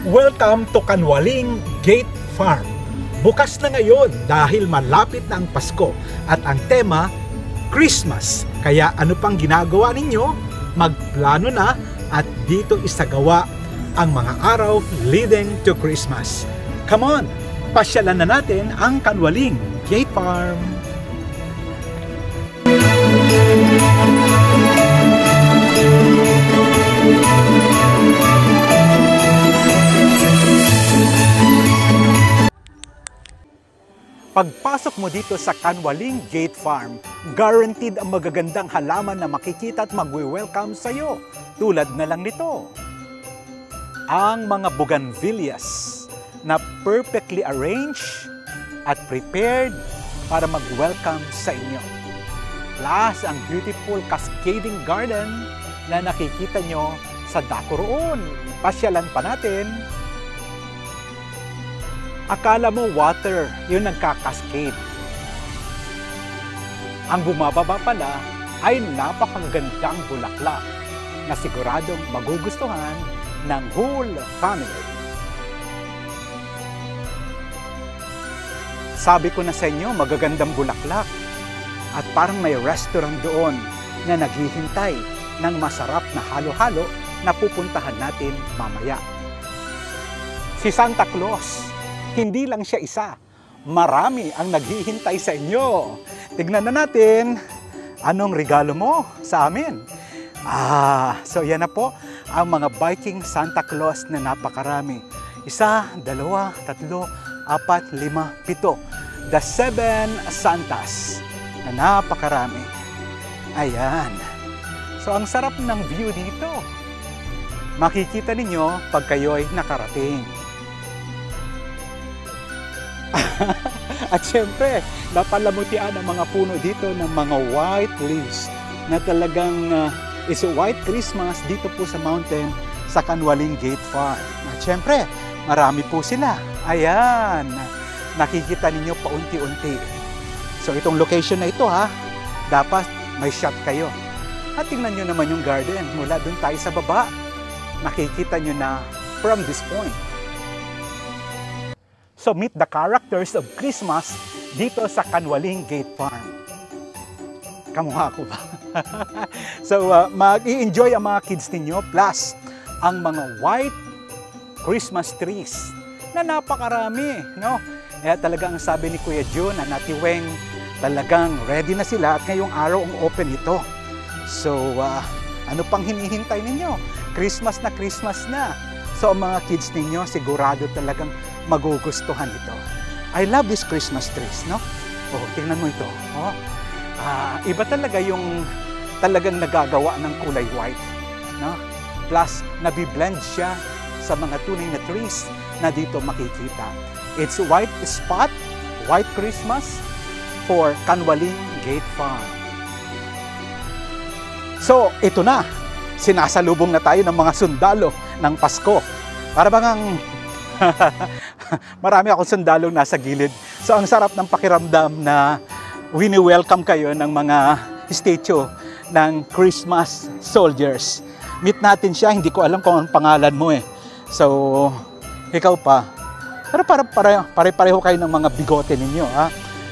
Welcome to Kanwaling Gate Farm. Bukas na ngayon dahil malapit na ang Pasko at ang tema, Christmas. Kaya ano pang ginagawa ninyo? Magplano na at dito isagawa ang mga araw leading to Christmas. Come on, pasyalan na natin ang Kanwaling Gate Farm. Pagpasok mo dito sa Kanwaling Gate Farm, guaranteed ang magagandang halaman na makikita at magwe-welcome sa iyo. Tulad na lang nito. Ang mga bougainvilleas na perfectly arranged at prepared para mag-welcome sa inyo. Plus, ang beautiful cascading garden na nakikita nyo sa dako roon. Pasyalan pa natin. Akala mo water, yun nagkakascade. Ang bumababa pala ay napakagandang bulaklak na siguradong magugustuhan ng whole family. Sabi ko na sa inyo, magagandang bulaklak at parang may restaurant doon na naghihintay ng masarap na halo-halo na pupuntahan natin mamaya. Si Santa Claus, hindi lang siya isa, marami ang naghihintay sa inyo. Tignan na natin, anong regalo mo sa amin? So yan na po, ang mga biking Santa Claus na napakarami. 1, 2, 3, 4, 5, 7. The 7 Santas na napakarami. Ayan. So ang sarap ng view dito. Makikita ninyo pag kayo'y nakarating. At syempre, napalamutian ang mga puno dito ng mga white leaves na talagang is a white Christmas dito po sa mountain sa Kanwaling Gate Farm. At syempre, marami po sila. Ayan, nakikita ninyo paunti-unti. So itong location na ito dapat may shot kayo. At tingnan nyo naman yung garden mula dun tayo sa baba. Nakikita nyo na from this point. So meet the characters of Christmas dito sa Kanwaling Gate Farm. Kamukha ko ba? So mag-i-enjoy ang mga kids ninyo plus ang mga white Christmas trees na napakarami, no? Kaya talagang sabi ni Kuya Jun na Natiweng, talagang ready na sila at ngayong araw ang open ito. So ano pang hinihintay ninyo? Christmas na. So ang mga kids ninyo sigurado talagang magugustuhan ito. I love these Christmas trees, no? Oh, tingnan mo ito. Oh. Iba talaga yung talagang nagagawa ng kulay white, no? Plus, nabiblend siya sa mga tunay na trees na dito makikita. It's white spot, white Christmas for Kanwaling Gate Farm. So, ito na. Sinasalubong na tayo ng mga sundalo ng Pasko. Para bang marami akong sundalong nasa gilid. So ang sarap ng pakiramdam na wini-welcome kayo ng mga statue ng Christmas soldiers. Meet natin siya, hindi ko alam kung anong pangalan mo eh. So, ikaw pa. Pero pare-pareho kayo ng mga bigote ninyo.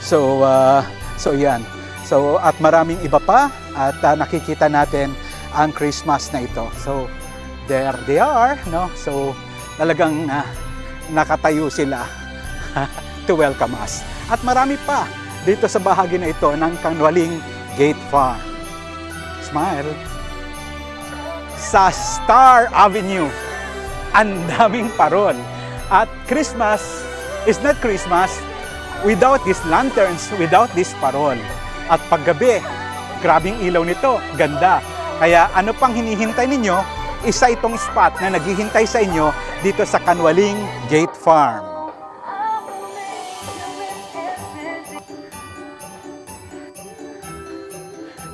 So yan. So, at maraming iba pa at nakikita natin ang Christmas na ito. So, there they are, no? So, talagang nakatayo sila to welcome us. At marami pa dito sa bahagi na ito ng Kanwaling Gate Farm. Smile. Sa Star Avenue, ang daming parol. At Christmas is not Christmas without these lanterns, without this parol. At paggabi, grabing ilaw nito, ganda. Kaya ano pang hinihintay ninyo? Isa itong spot na naghihintay sa inyo dito sa Kanwaling Gate Farm.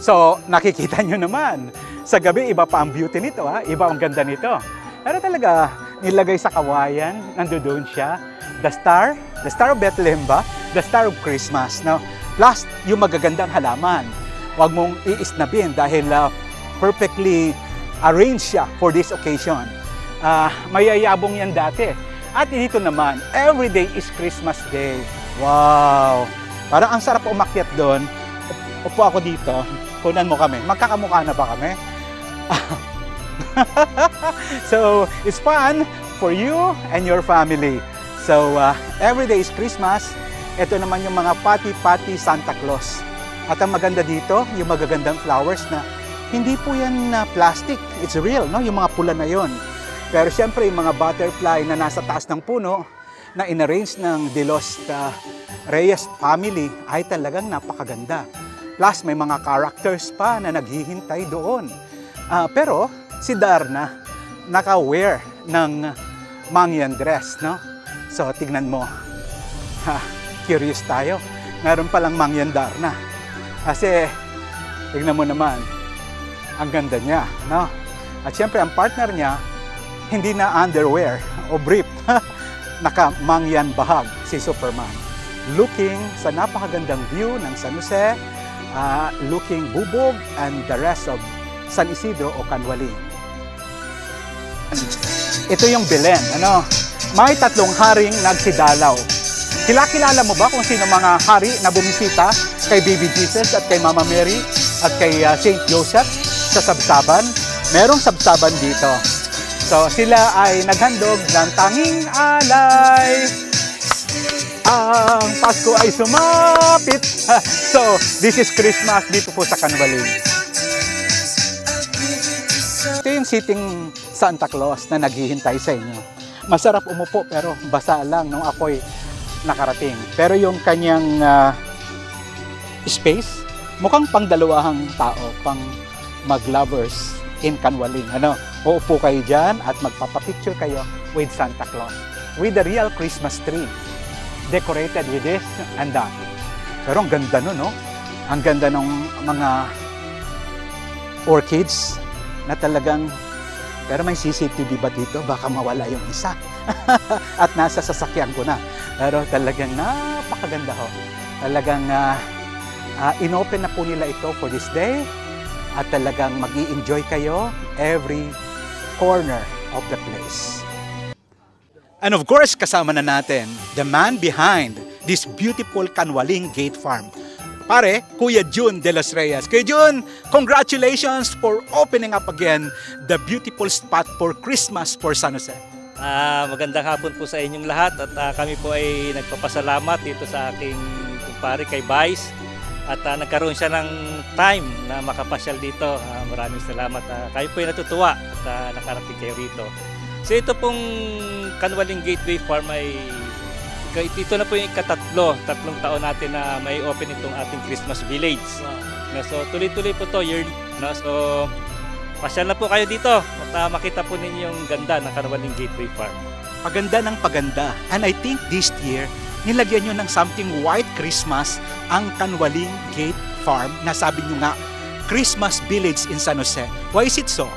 So, nakikita nyo naman, sa gabi iba pa ang beauty nito, iba ang ganda nito. Pero talaga, nilagay sa kawayan, nandoon siya, the Star of Bethlehem ba? The Star of Christmas, no? Plus, yung magagandang halaman. Huwag mong iisnabin dahil perfectly arranged siya for this occasion. mayayabong yan dati. At dito naman, every day is Christmas Day. Wow! Parang ang sarap umakyat doon. Upo ako dito. Kunan mo kami. Magkakamukha na ba kami? So, it's fun for you and your family. So, every day is Christmas. Ito naman yung mga pati-pati Santa Claus. At ang maganda dito, yung magagandang flowers na hindi po yan plastic. It's real, no? Yung mga pula na yon. Pero siyempre, yung mga butterfly na nasa taas ng puno, na inarrange ng De Los Reyes family, ay talagang napakaganda. Plus, may mga characters pa na naghihintay doon. Pero, si Darna, naka-wear ng Mangyan dress, no? So, tignan mo. Curious tayo. Meron palang Mangyan Darna. Kasi, tignan mo naman, ang ganda niya, no? At siyempre, ang partner niya, hindi na underwear o brief. Naka-Mangyan bahag si Superman. Looking sa napakagandang view ng San Jose, looking bubog and the rest of San Isidro o Canwaling. Ito yung Belen, ano? May 3 haring nagsidalaw. Kilala mo ba kung sino mga hari na bumisita kay Baby Jesus at kay Mama Mary at kay Saint Joseph sa sabsaban? Merong sabsaban dito. So, sila ay naghandog ng tanging alay. Ang Pasko ay sumapit. So, this is Christmas dito po sa Canwaling. Ito yung sitting Santa Claus na naghihintay sa inyo. Masarap umupo pero basa lang nung ako'y nakarating. Pero yung kanyang space, mukhang pang dalawahang tao, pang mag-lovers in Canwaling. Ano, uupo kayo dyan at magpapapicture kayo with Santa Claus. With the real Christmas tree. Decorated with this and that. Pero ang ganda nun, no? Ang ganda ng mga orchids na talagang, pero may CCTV ba dito? Baka mawala yung isa. At nasa sasakyan ko na. Pero talagang napakaganda ho. Talagang inopen na po nila ito for this day. At talagang mag-i-enjoy kayo every corner of the place. And of course, kasama na natin the man behind this beautiful Canwaling Gate Farm. Pare, Kuya Jun de los Reyes. Kuya Jun, congratulations for opening up again the beautiful spot for Christmas for San Jose. Magandang hapon po sa inyong lahat at kami po ay nagpapasalamat dito sa aking kumpare kay Vice at nagkaroon siya ng time na makapasyal dito. Maraming salamat. Kayo po ay natutuwa at nakarating kayo rito. So ito pong Canwaling Gateway Farm ay ito na po yung tatlong taon natin na may open itong ating Christmas Village. Wow. So tuloy-tuloy po to yearly. So pasyal na po kayo dito at makita po ninyo yung ganda ng Canwaling Gateway Farm. Paganda ng paganda. And I think this year, nilagyan nyo ng something white Christmas ang Canwaling Gate Farm na sabi nyo nga, Christmas Village in San Jose. Why is it so?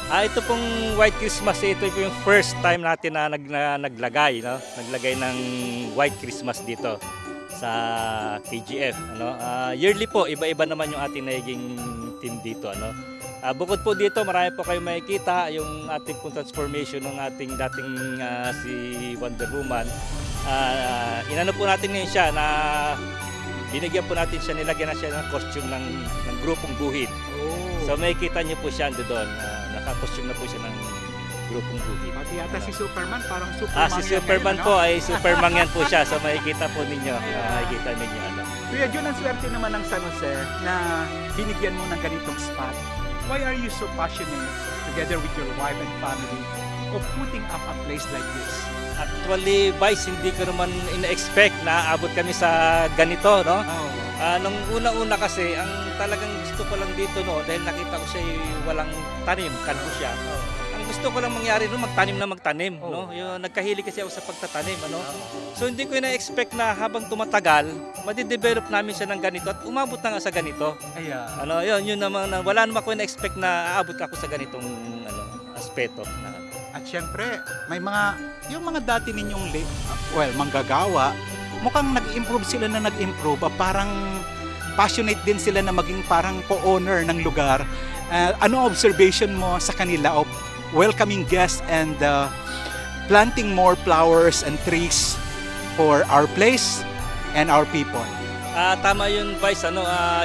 Ito pong White Christmas, ito po yung first time natin na naglagay, no? Naglagay ng White Christmas dito sa KGF. Ano? Yearly po, iba-iba naman yung ating naging team dito. Ano? Bukod po dito, marami po kayo makikita yung ating transformation ng ating dating si Wonder Woman. Inano po natin ngayon siya na binigyan po natin siya, nilagyan na siya ng costume ng grupong guhit. So makikita niyo po siya doon. Naka-costume na po siya ng grupong guhit. Pati yata si Superman, parang Superman. Si Superman yan, po ay Superman yan po siya. So makikita po ninyo. Makikita ninyo. Ano. Kuya Jun, ang swerte naman ng San Jose na binigyan mo ng ganitong spot. Why are you so passionate together with your wife and family of putting up a place like this? Actually, Vice, hindi ko naman ina-expect na aabot kami sa ganito, no? Oh. Nung una-una kasi, ang talagang gusto ko lang dito, no, dahil nakita ko siya walang tanim, kanto siya. Oh. Ang gusto ko lang mangyari, no, magtanim na magtanim, Oh. no? Yung nagkahili kasi ako sa pagtatanim, ano? So hindi ko ina-expect na habang tumatagal, madidevelop namin siya ng ganito at umabot na nga sa ganito. Ayan. Ano, yun naman, wala naman ako ina-expect na aabot ako sa ganitong aspeto. At syempre, may yung mga dati ninyong manggagawa, mukhang nag-improve sila na nag-improve. Parang passionate din sila na maging parang co-owner ng lugar. Ano observation mo sa kanila of welcoming guests and planting more flowers and trees for our place and our people. Tama yun, Vice.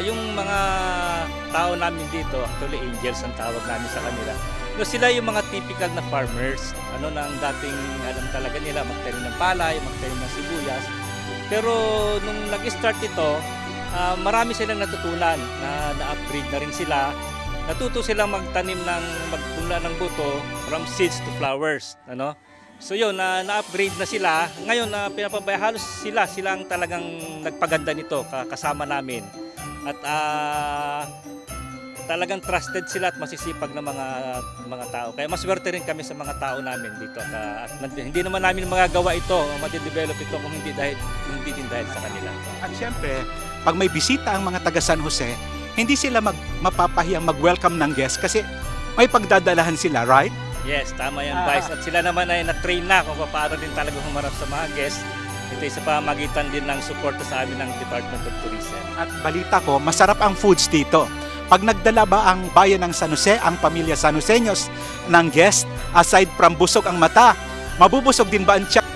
Yung mga tao namin dito, actually angels ang tawag namin sa kanila. No, sila yung mga typical na farmers, nang dating alam talaga nila magtanim ng palay, magtanim ng sibuyas. Pero nung nag-start ito, marami silang natutunan, na-upgrade na rin sila. Natuto silang magtanim magpunla ng buto from seeds to flowers, So yun, na-upgrade na sila. Ngayon, pinapabaya, halos silang talagang nagpaganda nito kasama namin. At talagang trusted sila at masisipag na mga tao. Kaya maswerte rin kami sa mga tao namin dito. At hindi naman namin magagawa ito o madidevelop ito kung hindi din dahil sa kanila. At syempre, pag may bisita ang mga taga San Jose, hindi sila mapapahiyang mag-welcome ng guest kasi may pagdadalahan sila, right? Yes, tama yan, Vice. At sila naman ay na-train na kung paano din talaga humarap sa mga guests. Ito ay sa pamagitan din ng suporta sa amin ng Department of Tourism. At balita ko, masarap ang foods dito. Pag nagdala ba ang bayan ng San Jose, ang pamilya San Joseños ng guest, aside from busog ang mata, mabubusog din ba ang tiyak?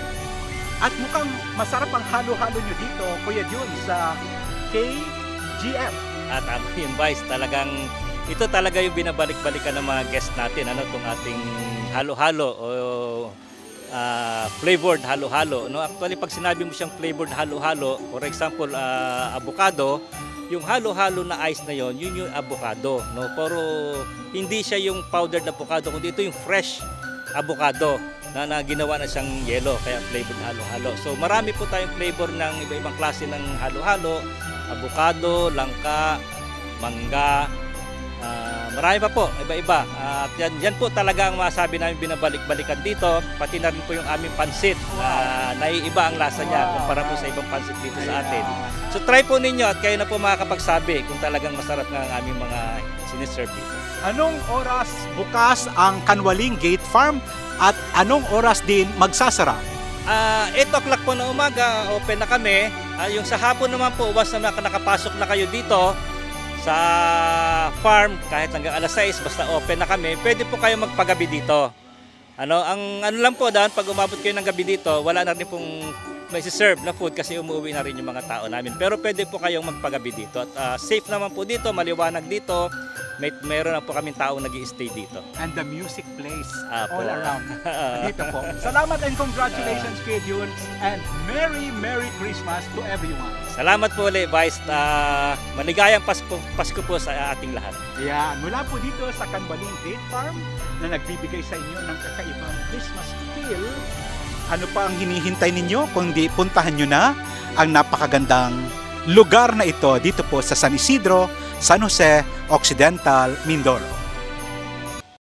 At mukhang masarap ang halo-halo nyo dito, Kuya Jun, sa KGF. Tama yun, Vice. Ito talaga yung binabalik-balikan ng mga guests natin, itong ating halo-halo o flavored halo-halo. Actually, pag sinabi mo siyang flavored halo-halo, for example, avocado, yung halo-halo na ice na yun yung avocado. Pero hindi siya yung powdered avocado, kundi ito yung fresh avocado na ginawa na siyang yelo, kaya flavored halo-halo. So marami po tayong flavor ng iba-ibang klase ng halo-halo, avocado, langka, mangga, marami pa po, iba-iba. At yan po talaga ang masabi namin binabalik-balikan dito, pati na rin po yung aming pansit. Naiiba ang lasa niya kumpara po sa ibang pansit dito sa atin. So try po ninyo at kayo na po makakapagsabi kung talagang masarap na ang aming mga siniserve dito. Anong oras bukas ang Kanwaling Gate Farm at anong oras din magsasara? 8 o'clock po na umaga, open na kami. Yung sa hapon naman po, once na nakapasok na kayo dito sa farm, kahit hanggang alas 6, basta open na kami, pwede po kayo magpagabi dito. Ang lang po dahil pag umabot kayo ng gabi dito, wala na rin pong may serve na food kasi umuwi na rin yung mga tao namin. Pero pwede po kayong magpagabi dito. At safe naman po dito, maliwanag dito. Meron na po kaming taong nag-i-stay dito. And the music plays all po. around dito po. Salamat and congratulations, Kuya Jun. And Merry Christmas to everyone. Salamat po ulit, Vice. Maligayang Pasko po sa ating lahat. Yan, mula po dito sa Kanwaling Gate Farm na nagbibigay sa inyo ng kakaibang Christmas feel. Ano pa ang hinihintay ninyo kundi puntahan nyo na ang napakagandang lugar na ito dito po sa San Isidro, San Jose, Occidental, Mindoro.